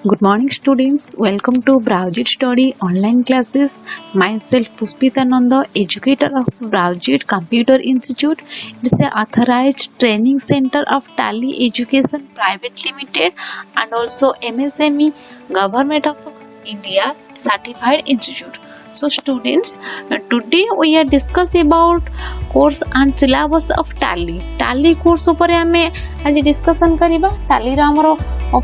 Good morning, students. Welcome to Browjit Study online classes. Myself, Puspita Nanda, educator of Browjit Computer Institute. It's an authorized training center of Tally Education Private Limited and also MSME Government of India Certified Institute. So, students, today we are discussing about course and syllabus of Tally. Tally course ऊपर हमें आज discussion करिबा. Tally रा हमरो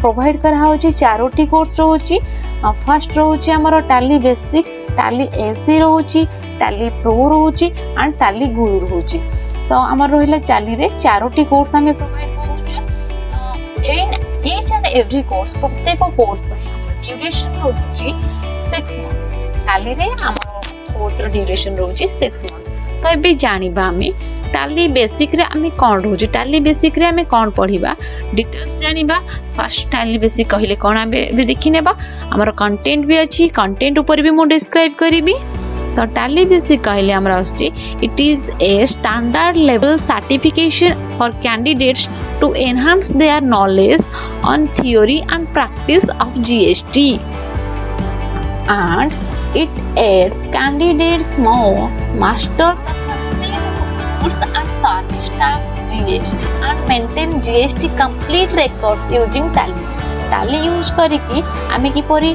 provide करा होची Charoti course रहउची. First रहउची हमरो Tally basic, Tally AC रहउची, Tally Pro रहउची and Tally Guru रहउची. तो हमर रहिला Tally रे चारोटी कोर्स हमें प्रोवाइड करूछु. तो in each and every course प्रत्येक कोर्स पे हमर ड्यूरेशन रहउची 6 मंथ. Tally रे हमर कोर्स रो ड्यूरेशन रहउची 6 मंथ. तो एबे जानिबा हमें Tally बेसिक रे हमें कोन रहउची. Tally बेसिक रे हमें कोन पढिबा डिटेल्स जानिबा. फर्स्ट Tally बेसिक कहिले कोन आबे देखि नेबा. हमर कंटेंट भी अछि, कंटेंट ऊपर भी मो डिस्क्राइब करिबी. तो Tally बेसिक कहिले हमरा आछि it is a standard level certification for candidates to enhance their knowledge on theory and practice of GST and it aids candidates more master the concept of goods and service tax GST and maintain GST complete records using Tally. Tally use करके आमे किपरि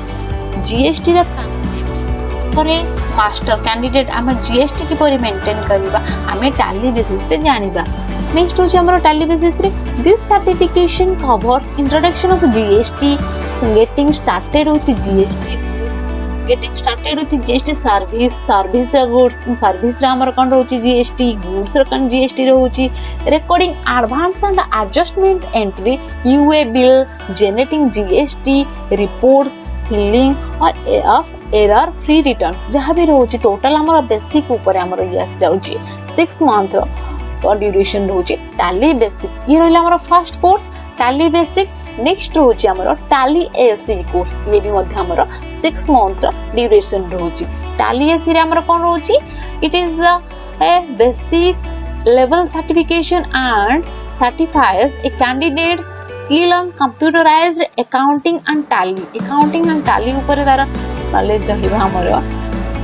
GST रा concept परे master candidate आमे GST किपरि maintain करिबा आमे Tally basis रे जानिबा. Next होची हमरो Tally basis रे this certification covers introduction of GST, getting started with GST, getting started with GST service रा goods service रा हमर कोन रहउची GST, goods रा कोन GST रहउची, recording advance and adjustment entry, UA bill, generating GST reports, filling or of error free returns जहाँ भी रहउची. Total हमर basic ऊपर हमर यस जाउची 6 मंथ रो ड्यूरेशन रहउची Tally बेसिक. ये रहला हमर first course Tally basic. Next रहउची हमर Tally AC कोर्स. ये भी मध्य हमर 6 मंथ रो ड्यूरेशन रहउची. Tally AC रे हमर कोन रहउची it is a basic level certification and certifies a candidate's skill on computerized accounting and Tally. Accounting and Tally ऊपर तारा नॉलेज रहिबा हमर.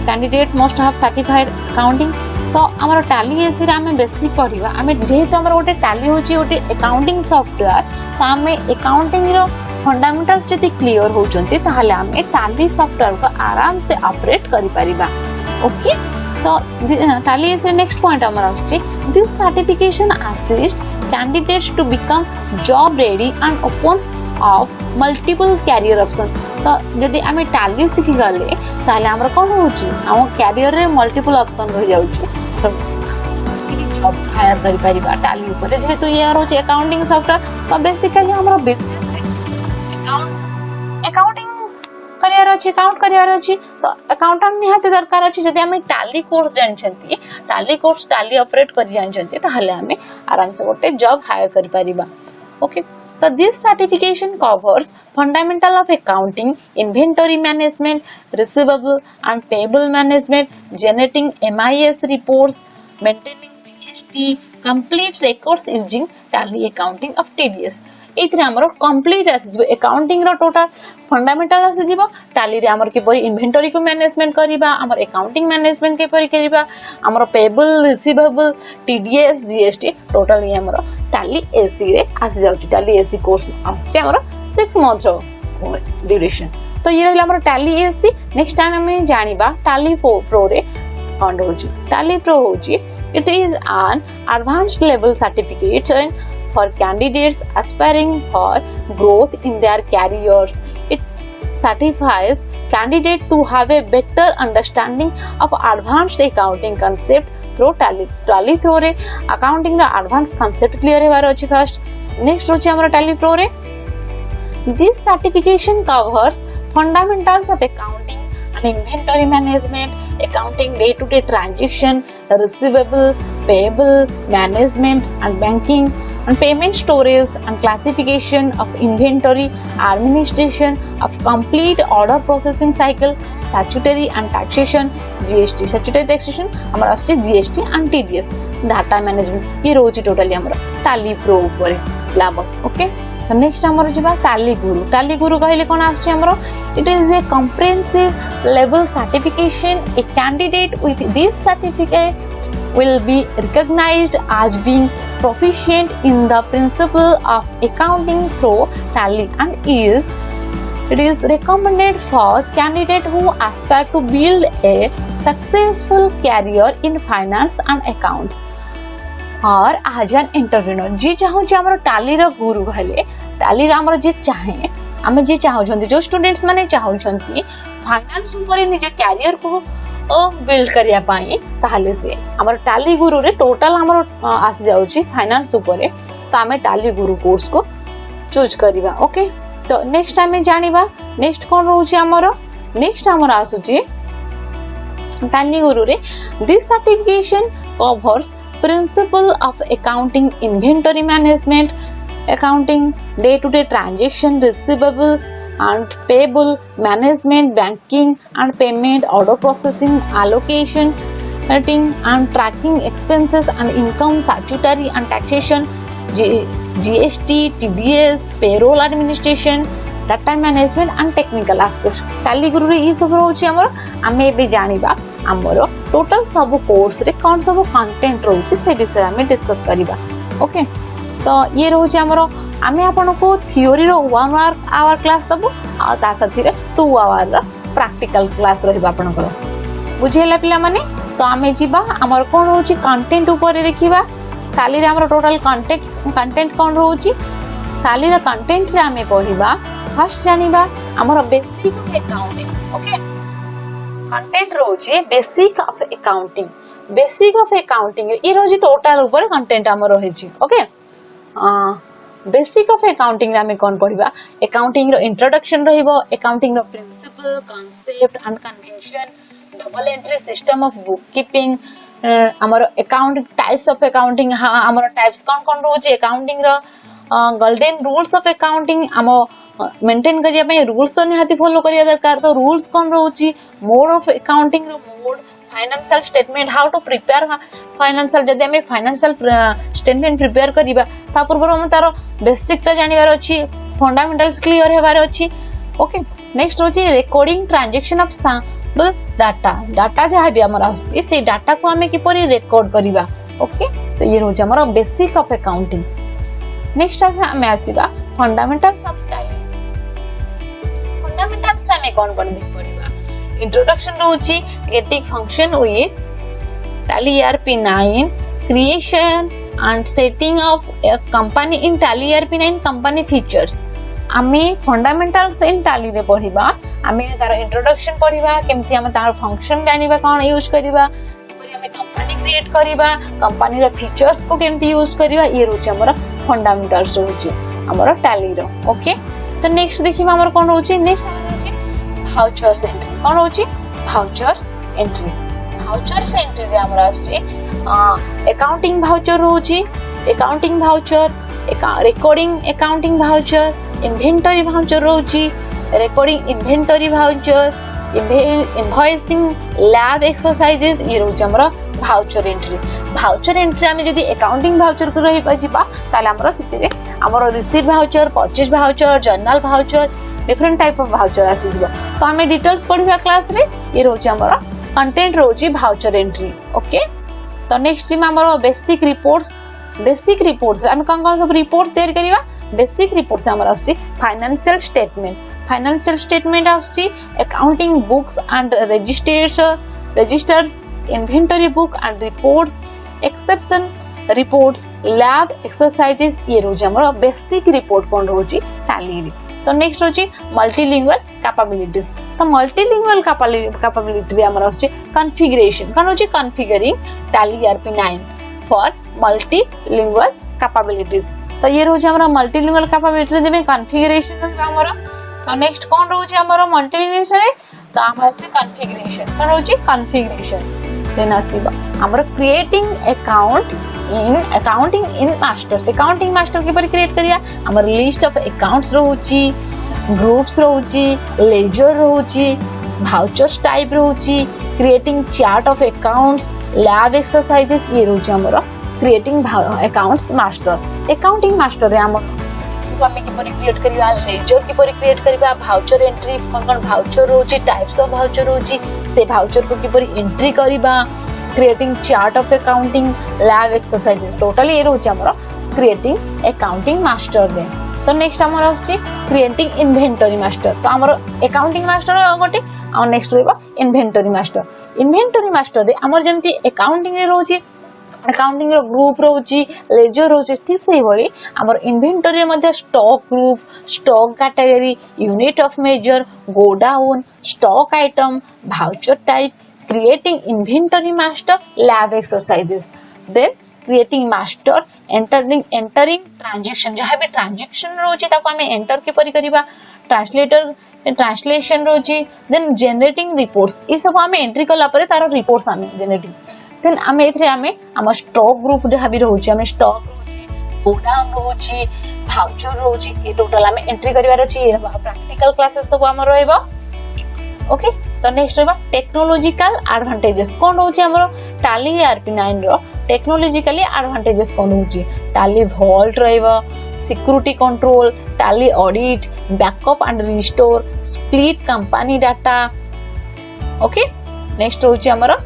Candidate must have certified accounting. तो हमर Tally AC रे हमें बेसिक पढिबा. हमें जेहेतु हमर ओटे Tally होची ओटे अकाउंटिंग सॉफ्टवेयर तो हमें अकाउंटिंग रो फंडामेंटल्स जति क्लियर होचंती ताहले हमें Tally सॉफ्टवेयर को आराम से ऑपरेट करि परिबा. ओके. तो Tally AC नेक्स्ट पॉइंट हमर आछि this certification assist candidates to become job ready and opens of multiple career option. तो जदि आमे Tally सिखि गले ताले हमर कोन होची हम कैरियर रे मल्टीपल ऑप्शन रह जाउची. जॉब हायर करि परिबा Tally ऊपर जेहेतु ये होची अकाउंटिंग सॉफ्टवेयर. तो बेसिकली हमर बिजनेस अकाउंटिंग करियर अछि, अकाउंट करियर अछि. तो अकाउंटेंट निहाते दरकार अछि. जदि हमें Tally कोर्स जानछंती Tally कोर्स Tally ऑपरेट करि जानछंती ताहले हमें आराम से गोटे जॉब हायर करि परिबा. Okay. So this certification covers fundamental of accounting, inventory management, receivable and payable management, generating MIS reports, maintaining GST, complete records using Tally accounting of TDS. एथरे हमरो complete आसी जबो अकाउंटिंग रो टोटल फंडामेंटल आसी जबो. Tally रे हमर के परि inventory को मैनेजमेंट करिबा, हमर अकाउंटिंग मैनेजमेंट के परि करिबा, हमर payable receivable TDS GST total ये हमर Tally AC रे आसी जाउची. Tally AC कोर्स आसी हमर 6 मंथ रो ड्यूरेशन. तो ये रहला हमर Tally AC. नेक्स्ट टाइम हमें जानिबा Tally Pro रे कोन होची. Tally Pro होची it is an advanced level certification for candidates aspiring for growth in their careers. It certifies candidates to have a better understanding of advanced accounting concept through Tally. Tally through रे accounting रा advanced concept clear हेबार अछि first. Next होछि हमर Tally Pro रे this certification covers fundamentals of accounting and inventory management, accounting day-to-day transaction, receivable, payable management and banking, and payment storage and classification of inventory, administration of complete order processing cycle, statutory and taxation, GST, statutory taxation हमर आछि GST and TDS, data management. ये रोची totally हमर Tally Pro ऊपर syllabus. Okay. तो next हमर जिबा टाली गुरु कहले कोन आछी हमरो it is A comprehensive level certification. A candidate with this certificate will be recognized as being proficient in the principle of accounting through tally and it is recommended for candidates who aspire to build a successful career in finance and accounts और आज an entrepreneur जी चाहूँ हमर टाली रो गुरु कहले टाली हमर जे चाहे आमे जे चाहउछंती जो स्टूडेंट्स माने चाहउछंती फाइनेंस ऊपर निज कैरियर को बिल्ड करिया पाई ताहले से हमर टाली गुरु रे टोटल हमर आसी जाउची फाइनेंस ऊपर तो आमे टाली गुरु कोर्स को चूज करिवा ओके तो नेक्स्ट टाइम जानिबा नेक्स्ट कोन रहउची हमर नेक्स्ट हमर आसुची टाली गुरु रे this certification covers principle of accounting, inventory management, accounting, day-to-day transaction, receivable and payable management, banking and payment, order processing, allocation, setting and tracking expenses and income, statutory and taxation, GST, TDS, payroll administration, data management and technical aspects. Tally Guru रे ई सब रहउची हमर आमे बे जानिबा हमर total सब course रे कोन सब content रहउची से विषय में डिस्कस करिबा ओके तो ये रहउची हमर आमे आपन को थ्योरी रो 1 आवर क्लास दबो आ ता साथी रे 2 आवर रा प्रैक्टिकल क्लास रहबा आपन को बुझेला पिला माने तो आमे जिबा हमर कोन रहउची कंटेंट ऊपर देखिबा ताली रे हमर टोटल कंटेंट कोन रहउची ताली रे कंटेंट रे आमे पढिबा फर्स्ट जानिबा हमर basic of accounting okay content रोजे बेसिक ऑफ अकाउंटिंग ई रोजी टोटल ऊपर कंटेंट हमर रहिछि ओके बेसिक ऑफ अकाउंटिंग रे हमें कोन पढिबा अकाउंटिंग रो इंट्रोडक्शन रहिबो अकाउंटिंग रो principle concept and convention double entry system of book keeping हमर अकाउंट टाइप्स ऑफ अकाउंटिंग हमर टाइप्स कोन रोजे अकाउंटिंग रो गोल्डन रूल्स ऑफ अकाउंटिंग हम मेंटेन करिया पे रूल्स तो निहाती फॉलो करिया दरकार तो रूल्स कोन रहउची मोड ऑफ अकाउंटिंग रो mode financial statement how to prepare financial जदि हमें फाइनेंशियल स्टेटमेंट प्रिपेयर करिबा ता पूर्व हम तारो बेसिक ता जानिबार अछि फंडामेंटल्स क्लियर हेबार अछि ओके नेक्स्ट होची recording transaction of sample data जहा भी हमर आछि से डाटा को हमें किपरि रिकॉर्ड करिबा ओके तो ये होची हमर बेसिक ऑफ अकाउंटिंग नेक्स्ट हमें आसीबा फंडामेंटल्स ऑफ टैली फंडामेंटल्स हमें कोन कोन देख पड़िबा इंट्रोडक्शन रहउची getting function with Tally ERP 9 creation and setting of a company in Tally ERP 9 company features हमें फंडामेंटल्स इन टैली रे पढिबा हमें तार इंट्रोडक्शन पढिबा केमति हम तार फंक्शन जानिबा कोन यूज करिबा किपरि हमें कंपनी क्रिएट करिबा कंपनी रो फीचर्स को केमति यूज करिबा ये रहउची हमर फंडामेंटल्स रहउची हमर टैली रो ओके तो नेक्स्ट देखिबा हमर कोन रहउची नेक्स्ट हमर रहउची वाउचर्स एंट्री कोन रहउची वाउचर्स एंट्री रे हमर आछि अकाउंटिंग वाउचर रहउची accounting voucher recording accounting voucher inventory voucher रहउची recording inventory voucher invoicing lab exercises ये रहउची हमर वाउचर एंट्री हमें जदी अकाउंटिंग वाउचर को रही बजिबा ताले हमर सितिरे हमर receipt voucher purchase voucher journal voucher different type of voucher आसी जिवो तो हमें डिटेल्स पढिबा क्लास रे ये रहउची हमर कंटेंट रहउची वाउचर एंट्री ओके तो नेक्स्ट जिमा हमर बेसिक रिपोर्ट्स हमें कोन सब रिपोर्ट्स तैयार करिवा बेसिक रिपोर्ट्स हमर आछि फाइनेंशियल स्टेटमेंट आछि accounting books and registers inventory book and reports exception reports lab exercises ये रोज हमर बेसिक रिपोर्ट कोन रहउची टैली रे तो नेक्स्ट होची मल्टीलिंगुअल कैपेबिलिटीज तो मल्टीलिंगुअल कैपेबिलिटी हमर आछि कॉन्फ़िगरेशन कोन होची configuring Tally ERP 9 for multilingual capabilities तो ये रोज हमर मल्टीलिंगुअल कैपेबिलिटी जे कॉन्फ़िगरेशन हमर तो नेक्स्ट कोन रहउची हमर मल्टीलिंगुअल तो हमर आछि कॉन्फ़िगरेशन कोन होची कॉन्फ़िगरेशन देन आसीबा हमर creating accounting in masters accounting master के पर क्रिएट करिया हमर लिस्ट ऑफ अकाउंट्स रहउची ग्रुप्स रहउची लेजर रहउची वाउचर्स टाइप रहउची creating chart of accounts lab exercises ये रहउची हमर creating accounts master accounting master रे हमर को आमे किपरि क्रिएट करिवा लेजर किपरि क्रिएट करिवा भाउचर एंट्री कोन भाउचर होची टाइप्स ऑफ भाउचर होची से भाउचर को किपरि एंट्री करिवा creating chart of accounting lab exercises totally ये रोची हमर क्रिएटिंग अकाउंटिंग मास्टर दे तो नेक्स्ट हमर आछि क्रिएटिंग इन्वेंटरी मास्टर तो हमर अकाउंटिंग मास्टर गोटे आ नेक्स्ट रहबो इन्वेंटरी मास्टर रे हमर जेमति अकाउंटिंग रे रोची अकाउंटिंग रो ग्रुप रोची लेजर रोची ठीक सही बळी हमर इन्वेंटरी मध्ये stock group stock category unit of measure godown stock item voucher type creating inventory master lab exercises then creating master entering transaction जहां भी ट्रांजैक्शन रोची ताको हमें एंटर के परि करिबा ट्रांसलेशन रोची देन जनरेटिंग रिपोर्ट्स ई सब हमें एंट्री कला परे तार रिपोर्ट्स हमें जनरेटिंग देन हमें एथरे हमें हम स्टॉक ग्रुप जहां भी रोची हमें स्टॉक रोची गोडाउन रोची भाउचर रोची ए टोटल हमें एंट्री करिवार अछि प्रैक्टिकल क्लासेस सब हमर रहबो ओके तो नेक्स्ट रहबा टेक्नोलॉजिकल एडवांटेजेस कोन होची हमरो टैली ERP9 रो टेक्नोलॉजिकली एडवांटेजेस कोन होची टैली वॉल्ट रहबो security control tally audit backup and restore split company data okay next होची हमरो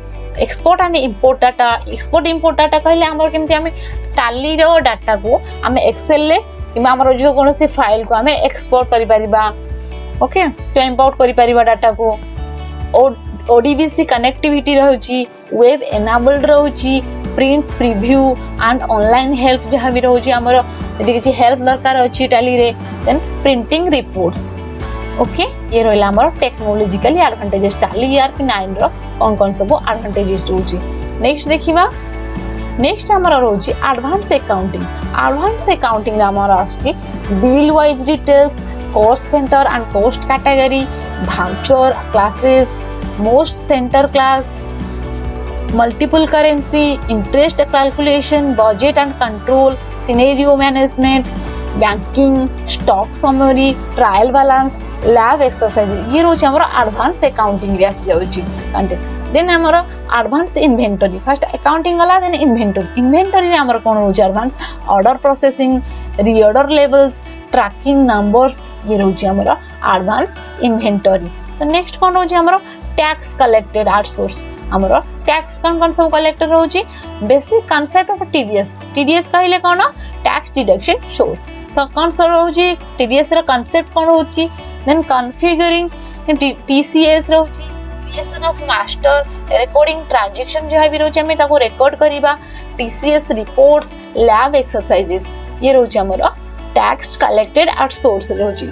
एक्सपोर्ट एंड इंपोर्ट डाटा कहले हमर केमति हमें टैली रो डाटा को हमें एक्सेल ले किबा हमरो जो कोनोसी फाइल को हमें एक्सपोर्ट करि परिबा ओके तो इंपोर्ट करि परिबा डाटा को ओडीबीसी कनेक्टिविटी रहउची वेब एनेबल्ड रहउची print preview and online help जहां भी रहउची हमरो यदि किछि हेल्प दरकार अछि टैली रे देन प्रिंटिंग रिपोर्ट्स ओके ये रहला हमरो टेक्नोलॉजिकली एडवांटेजेस टैली ERP9 रो कोन सब एडवांटेजेस रहउची नेक्स्ट देखिबा नेक्स्ट हमरो रहउची एडवांस अकाउंटिंग रा हमरो आछि bill wise details cost center and cost category voucher classes most center class multiple currency interest calculation budget and control scenario management banking stock summary trial balance lab exercises ये रोच हमरा advance accounting रे आसी जाउची content then हमरा advance inventory first accounting वाला then inventory रे हमरा कोन रोच advance order processing reorder levels tracking numbers ये रोची हमरा एडवांस इन्वेंटरी तो नेक्स्ट कोन रोची हमरा टैक्स कलेक्टेड एट सोर्स हमरा टैक्स कोन सब कलेक्टेड रोची बेसिक कांसेप्ट ऑफ टीडीएस कहले कोन टैक्स डिडक्शन सोर्स तो कोन सब रोची टीडीएस रा कांसेप्ट कोन रोची देन कॉन्फिगरिंग टीसीएस रोची creation of master recording transaction जहां भी रोची हमें ताको रिकॉर्ड करिबा टीसीएस रिपोर्ट्स लैब एक्सरसाइजेस ये रोची हमरा टैक्स कलेक्टेड एट सोर्स रोची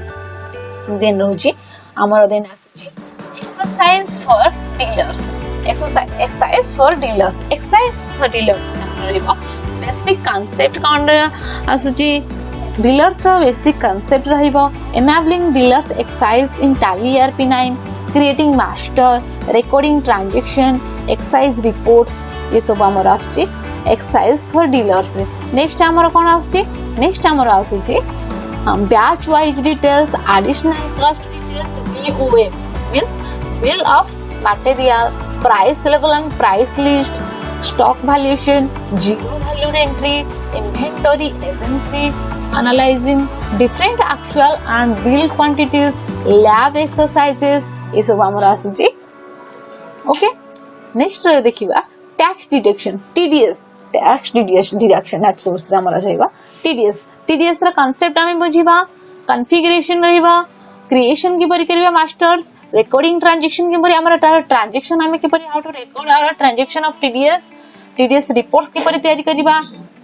देन रोची हमर देन आसी एक्सरसाइज फॉर डीलर्स रहबो बेसिक कांसेप्ट कोन आसी डीलर्स रो बेसिक कांसेप्ट रहबो enabling dealers exercise in Tally ERP9 creating master recording transaction exercise reports ये सब हमर आसी एक्सरसाइज फॉर डीलर्स नेक्स्ट हमर कोन आसी नेक्स्ट हमर आसी batch wise details additional cost details BOM means bill of material price level and price list stock valuation zero valued entry inventory agency analysing different actual and bill quantities lab exercises ये सब हमर आसी okay next देखिबा tax deduction TDS tax deduction at source हमरा रहबा TDS रा concept हमें बुझिबा configuration रहबा क्रिएशन की परि करबा मास्टर्स रिकॉर्डिंग ट्रांजैक्शन की परि हमरा ट्रांजैक्शन हमें की परि how to record our transaction of TDS reports की परि तैयारी करबा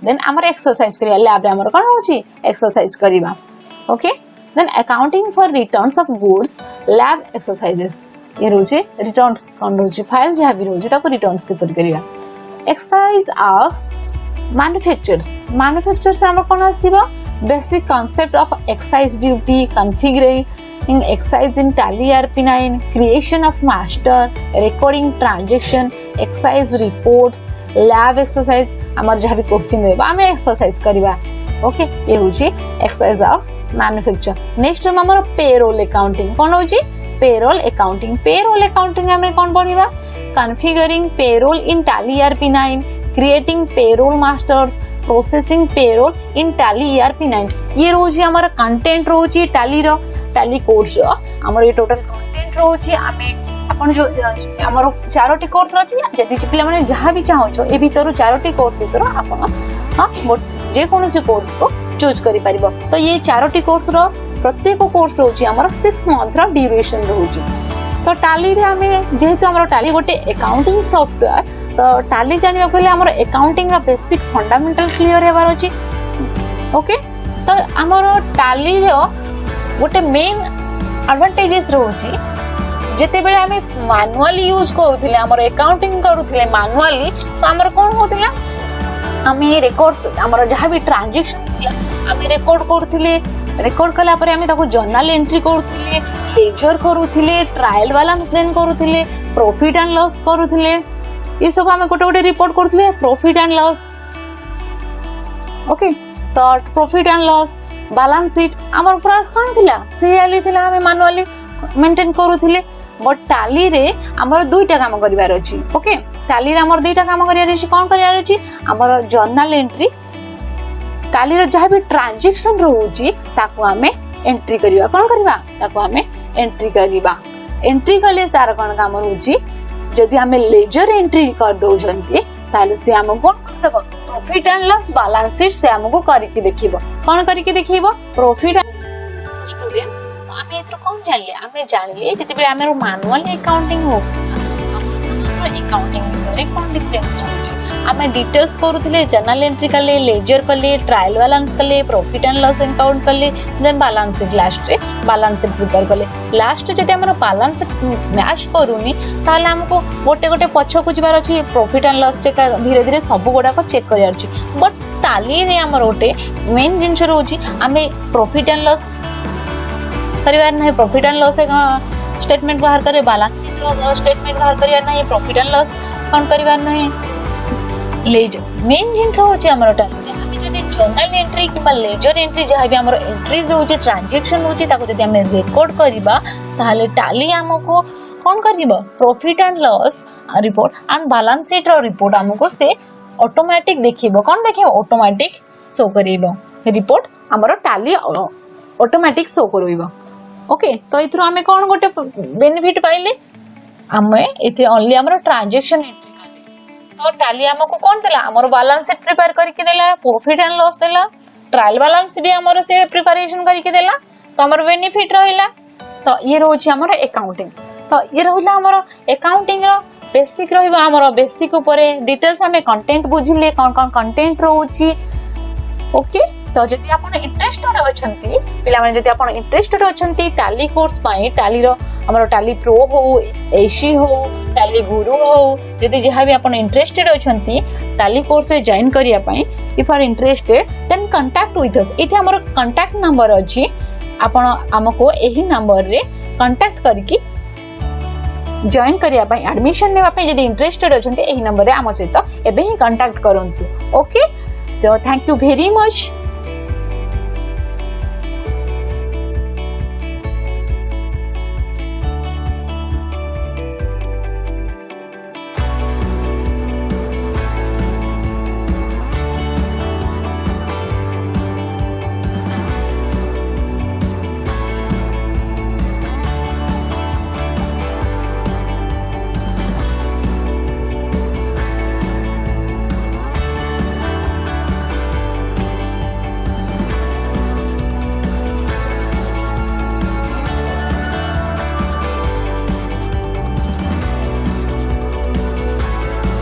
देन हमरा एक्सरसाइज करबा लैब रे हमरा कोन होची एक्सरसाइज करबा okay then accounting for returns of goods lab exercises ये रोचे रिटर्न्स कोन रोचे फाइल जहां भी रोचे ताको रिटर्न्स के परि करबा एक्सरसाइज ऑफ मैन्युफैक्चर्स हमरा कोन आसीबा basic concept of excise duty configuring excise in Tally ERP9 creation of master recording transaction excise reports lab exercise हमर जहां भी क्वेश्चन रहबा हमें एक्सरसाइज करबा ओके ये होची एक्सरसाइज ऑफ मैन्युफैक्चर नेक्स्ट हमर पेरोल अकाउंटिंग कोन होची पेरोल अकाउंटिंग हमें कौन पढ़िबा configuring payroll in Tally ERP9 creating payroll masters, processing payroll in Tally ERP9। ये रोजी हमर कंटेंट रोजी टैली रो, टैली कोर्स रो हमर ये टोटल कंटेंट रोजी। आमे अपन जो हमर चारोटी कोर्स रोजी, जदि पिला माने जहां भी चाहो छो ए भीतर चारोटी कोर्स भीतर आपण जे कोनोसी कोर्स को चूज करि परिबो। तो ये चारोटी कोर्स रो प्रत्येक कोर्स रोजी हमर 6 मंथ रो ड्यूरेशन रोजी। तो टैली रे हमें जेहेतु हमर टैली गोटे अकाउंटिंग सॉफ्टवेयर, तो टैली जानिबा पहिले हमर अकाउंटिंग रा बेसिक फंडामेंटल क्लियर हेबार अछि। ओके, तो हमर टैली रो गोटे मेन एडवांटेजेस रहउछि, जेते बेले हमें मैनुअली यूज करूथिले, हमर अकाउंटिंग करूथिले मैनुअली, तो हमर कोन होथिला, हमें रिकॉर्ड्स हमर जहां भी ट्रांजैक्शन थिला हमें रिकॉर्ड करूथिले। रिकॉर्ड कला पर हमें ताको जर्नल एंट्री करूथिले, लेजर करूथिले, ट्रायल बैलेंस देन करूथिले, प्रॉफिट एंड लॉस करूथिले। ये सब हमें गोटे गोटे रिपोर्ट करूथिले प्रॉफिट एंड लॉस। ओके, तो profit and loss balance sheet हमर पूरा कोन थिला, सीरियली थिला, हमें मैनुअली मेंटेन करूथिले। बट टैली रे हमर दुईटा काम करिवार अछि। ओके, टैली रे हमर दुईटा काम करिवार अछि। कोन करिवार अछि, हमर जर्नल एंट्री, टैली रे जहां भी ट्रांजैक्शन रहउछि ताको हमें एंट्री करिवा। कोन करिवा, ताको हमें एंट्री करिवा। एंट्री कले तार कोन काम रहउछि, जदि हमें लेजर एंट्री कर दउजंती ताले से हमको कोन करदब, profit and loss balance sheet से हमको करिकि देखिबो। कोन करिकि देखिबो, प्रॉफिट। स्टूडेंट्स, हमें एथरो कोन जानले, हमें जानले जति बेले हमर मैनुअल अकाउंटिंग हो, अकाउंटिंग रे कोन डिफरेंस रहउछि। हमें डिटेल्स करूथिले, जर्नल एंट्री कले, लेजर कले, ट्रायल बैलेंस कले, प्रॉफिट एंड लॉस अकाउंट कले, देन बैलेंस शीट, लास्ट रे बैलेंस शीट प्रिपेयर कले। लास्ट जति हमर बैलेंस शीट मैच करूनी ताले हमको गोटे गोटे पछ को जिबार अछि, प्रॉफिट एंड लॉस चेक धीरे धीरे सब गोडा को चेक करियार अछि। बट टैली रे हमर गोटे मेन जिंस रहउछि, हमें प्रॉफिट एंड लॉस करिवार नै, प्रॉफिट एंड लॉस स्टेटमेंट बाहर करे, बैलेंस शीट रो स्टेटमेंट बाहर करिवार नै, प्रॉफिट एंड लॉस काउंट करिवार नै। लेजर मेन जिंस होछि हमर टैली रे, हमें जदि जर्नल एंट्री किबा लेजर एंट्री जहां भी हमर एंट्रीज होछि, ट्रांजैक्शन होछि, ताको जदि हमें रिकॉर्ड करिबा ताले टैली हमको कोन करिबो, profit and loss report and balance sheet रो रिपोर्ट हमको से ऑटोमेटिक देखिबो। कोन देखिबो, ऑटोमेटिक शो करिबो रिपोर्ट, हमर टैली ऑटोमेटिक शो करइबो। ओके, तो इथरो हमें कोन गोटे बेनिफिट पाइले, हमें इथे ओनली हमर ट्रांजैक्शन एंट्री खाली। तो टैली हमको कोन देला, हमर बैलेंस शीट प्रिपेयर करके देला, प्रॉफिट एंड लॉस देला, ट्रायल बैलेंस भी हमर से प्रिपरेशन करके देला, तो हमर बेनिफिट रहिला। तो ये रोछि हमर अकाउंटिंग। तो ये रहिला हमर अकाउंटिंग रो बेसिक रहिबा, हमर बेसिक ऊपर डिटेल्स हमें कंटेंट बुझिले, कोन कंटेंट रहउछि। ओके, तो जदि आपण इंटरेस्टेड अछंती, पिला माने जदि आपण इंटरेस्टेड अछंती टैली कोर्स पई, टैली रो हमर टैली प्रो हो, एसी हो, टैली गुरु हो, जदि जहां भी आपण इंटरेस्टेड अछंती टैली कोर्स रे जॉइन करिया पई, if are interested then contact with us. एठी हमर कांटेक्ट नंबर अछि, आपण हमको एही नंबर रे कांटेक्ट करके जॉइन करिया पई, एडमिशन नेबा पई जदि इंटरेस्टेड अछंती एही नंबर रे हम सहित एबे ही कांटेक्ट करंतु। ओके, तो थैंक यू वेरी मच।